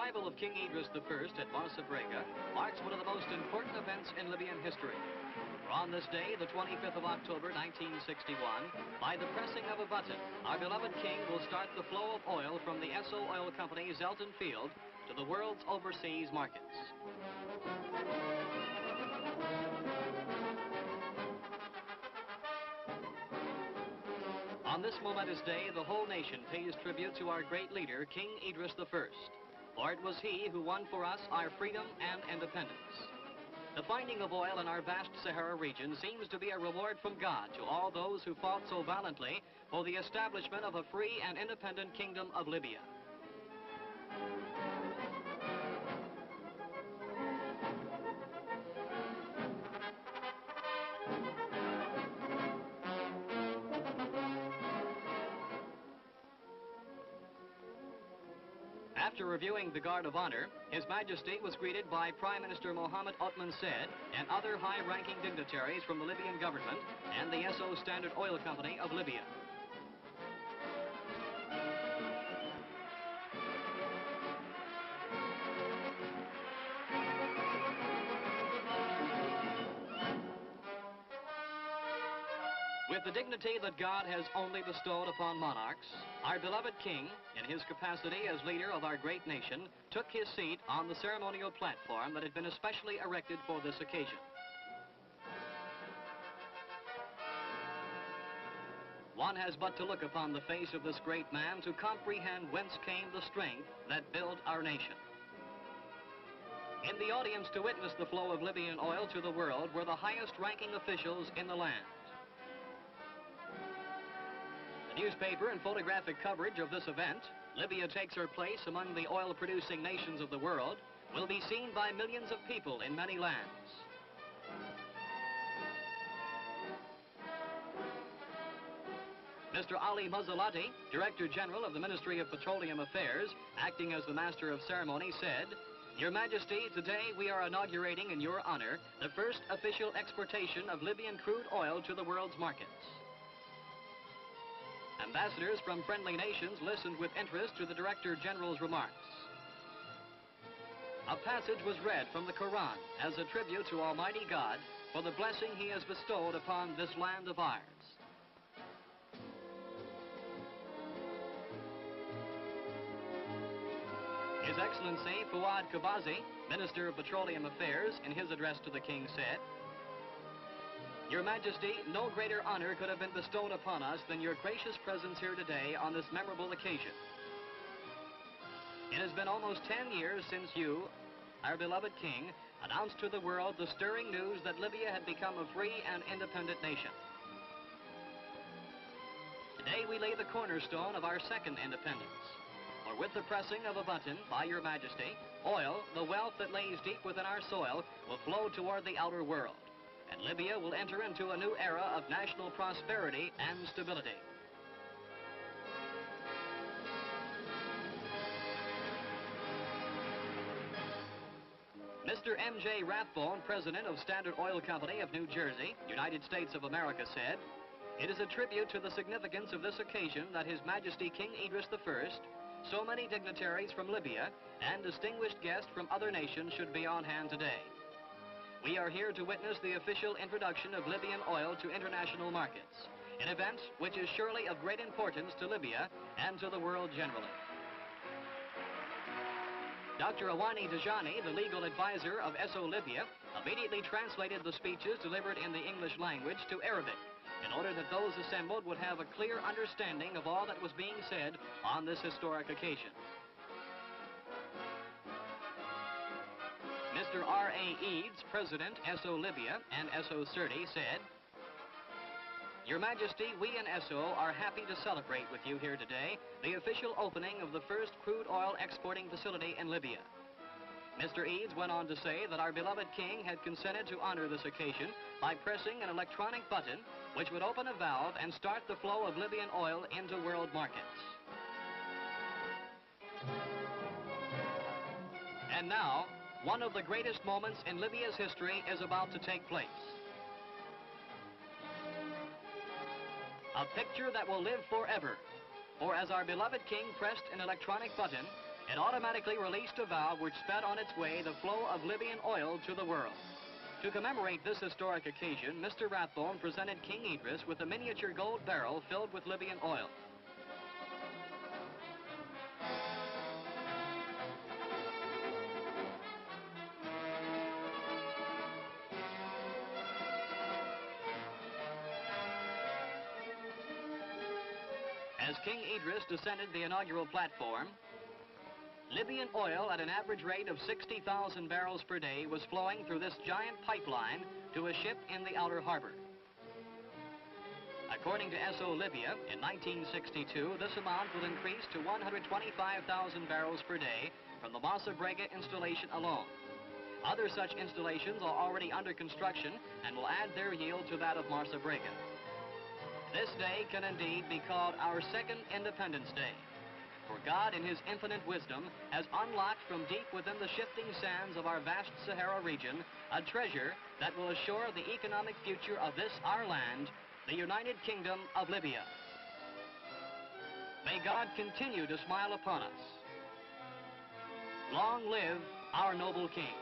arrival of King Idris I at Marsabrega marks one of the most important events in Libyan history. For on this day, the 25th of October, 1961, by the pressing of a button, our beloved king will start the flow of oil from the Esso Oil Company's Elton Field to the world's overseas markets. On this momentous day, the whole nation pays tribute to our great leader, King Idris I, for it was he who won for us our freedom and independence. The finding of oil in our vast Sahara region seems to be a reward from God to all those who fought so valiantly for the establishment of a free and independent kingdom of Libya. After reviewing the Guard of Honor, His Majesty was greeted by Prime Minister Mohammed Othman Said and other high-ranking dignitaries from the Libyan government and the Esso Standard Oil Company of Libya. With the dignity that God has only bestowed upon monarchs, our beloved king, in his capacity as leader of our great nation, took his seat on the ceremonial platform that had been especially erected for this occasion. One has but to look upon the face of this great man to comprehend whence came the strength that built our nation. In the audience to witness the flow of Libyan oil to the world were the highest-ranking officials in the land. Newspaper and photographic coverage of this event, Libya takes her place among the oil-producing nations of the world, will be seen by millions of people in many lands. Mr. Ali Mazzalati, Director General of the Ministry of Petroleum Affairs, acting as the Master of Ceremony, said, "Your Majesty, today we are inaugurating in your honor the first official exportation of Libyan crude oil to the world's markets." Ambassadors from friendly nations listened with interest to the Director General's remarks. A passage was read from the Quran as a tribute to Almighty God for the blessing he has bestowed upon this land of ours. His Excellency Fuad Kabazi, Minister of Petroleum Affairs, in his address to the King said, "Your Majesty, no greater honor could have been bestowed upon us than your gracious presence here today on this memorable occasion. It has been almost 10 years since you, our beloved King, announced to the world the stirring news that Libya had become a free and independent nation. Today we lay the cornerstone of our second independence, for with the pressing of a button by your Majesty, oil, the wealth that lays deep within our soil, will flow toward the outer world, and Libya will enter into a new era of national prosperity and stability." Mr. M.J. Rathbone, President of Standard Oil Company of New Jersey, United States of America, said, "It is a tribute to the significance of this occasion that His Majesty King Idris I, so many dignitaries from Libya, and distinguished guests from other nations should be on hand today. We are here to witness the official introduction of Libyan oil to international markets, an event which is surely of great importance to Libya and to the world generally." Dr. Awani Dajani, the legal advisor of Esso Libya, immediately translated the speeches delivered in the English language to Arabic in order that those assembled would have a clear understanding of all that was being said on this historic occasion. Mr. R.A. Eads, President, Esso Libya and Esso Sirte, said, "Your Majesty, we in Esso are happy to celebrate with you here today the official opening of the first crude oil exporting facility in Libya." Mr. Eads went on to say that our beloved king had consented to honor this occasion by pressing an electronic button which would open a valve and start the flow of Libyan oil into world markets. And now, one of the greatest moments in Libya's history is about to take place. A picture that will live forever. For as our beloved king pressed an electronic button, It automatically released a valve which sped on its way the flow of Libyan oil to the world. To commemorate this historic occasion, Mr. Rathbone presented King Idris with a miniature gold barrel filled with Libyan oil. As King Idris descended the inaugural platform, Libyan oil at an average rate of 60,000 barrels per day was flowing through this giant pipeline to a ship in the outer harbor. According to SO Libya, in 1962, this amount will increase to 125,000 barrels per day from the Massa Brega installation alone. Other such installations are already under construction and will add their yield to that of Massa Brega. This day can indeed be called our second Independence Day, for God in his infinite wisdom has unlocked from deep within the shifting sands of our vast Sahara region a treasure that will assure the economic future of this our land, the United Kingdom of Libya. May God continue to smile upon us. Long live our noble king.